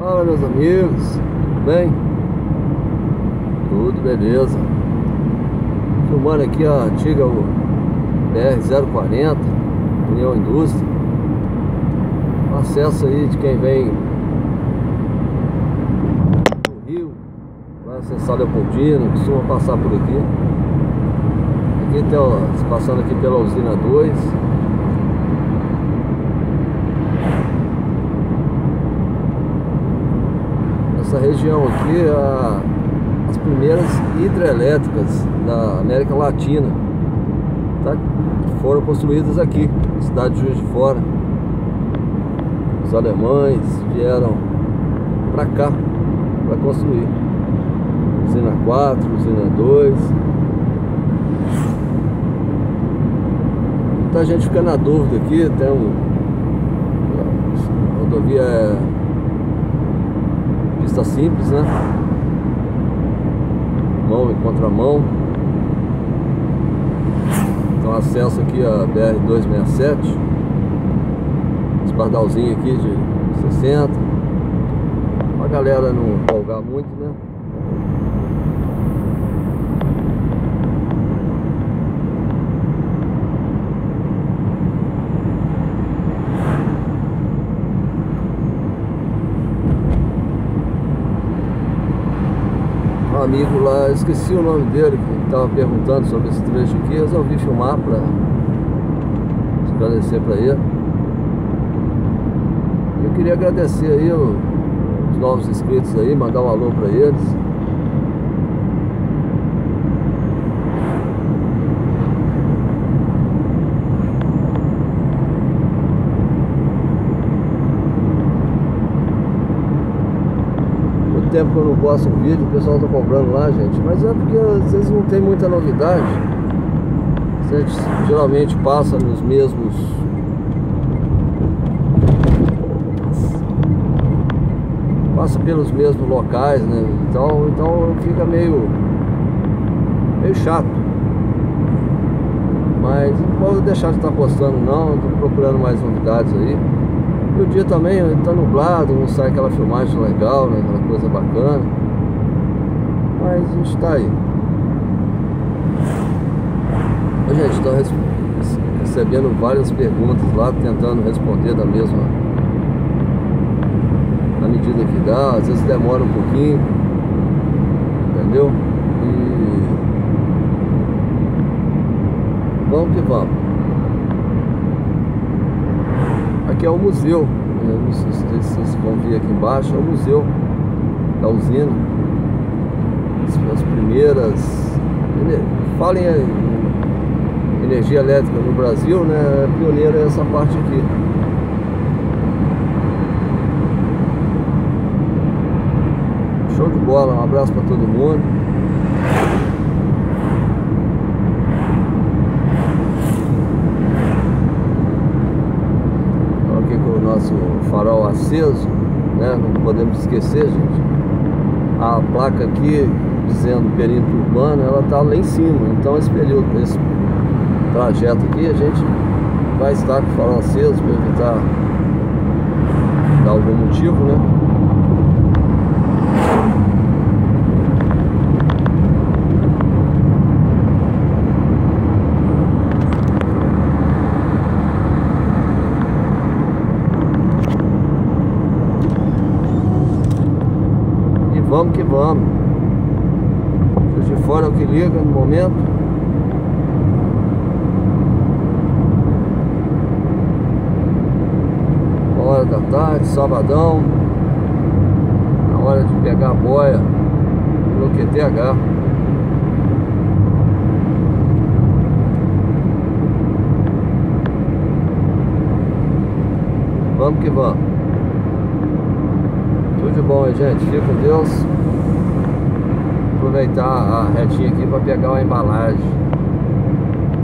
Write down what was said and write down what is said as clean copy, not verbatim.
Fala, meus amigos, tudo bem? Tudo beleza. Filmando aqui a antiga BR-040 União Indústria. Acesso aí de quem vem do Rio, vai acessar Leopoldina, costuma passar por aqui. Aqui tem, passando aqui pela usina 2. Essa região aqui é as primeiras hidrelétricas da América Latina, tá? Foram construídas aqui, na cidade de Juiz de Fora. Os alemães vieram para cá para construir usina 4, usina 2. Muita gente fica na dúvida aqui, tem a rodovia pista simples, né? Mão e contramão. Então acesso aqui a BR-267. Esse pardalzinho aqui de 60. Pra galera não empolgar muito, né? Um amigo lá, esqueci o nome dele, que estava perguntando sobre esse trecho aqui, resolvi filmar para esclarecer para ele. Eu queria agradecer aí os novos inscritos aí, mandar um alô para eles. Tempo que eu não posto um vídeo, o pessoal tá cobrando lá, gente, mas é porque às vezes não tem muita novidade. A gente geralmente passa nos mesmos pelos mesmos locais, né? Então fica meio chato. Mas não vou deixar de estar postando não, tô procurando mais novidades aí. E o dia também tá nublado, não sai aquela filmagem legal, né? Aquela coisa bacana. Mas a gente tá aí. A gente tá recebendo várias perguntas lá, tentando responder da mesma, na medida que dá. Às vezes demora um pouquinho, entendeu? E vamos que vamos. Aqui é o museu, eu não sei se vocês vão ver aqui embaixo, é o museu da usina. As primeiras, falem em energia elétrica no Brasil, né? Pioneira é essa parte aqui. Show de bola, um abraço para todo mundo. Nosso farol aceso, né? Não podemos esquecer, gente. A placa aqui dizendo perímetro urbano, ela tá lá em cima. Então esse trajeto aqui a gente vai estar com o farol aceso para evitar dar algum motivo, né? Vamos que vamos. Juiz de Fora é o que liga no momento. Uma hora da tarde, sabadão. Na hora de pegar a boia no QTH. Vamos que vamos. Tudo de bom aí, gente. Fica com Deus. Aproveitar a retinha aqui para pegar uma embalagem.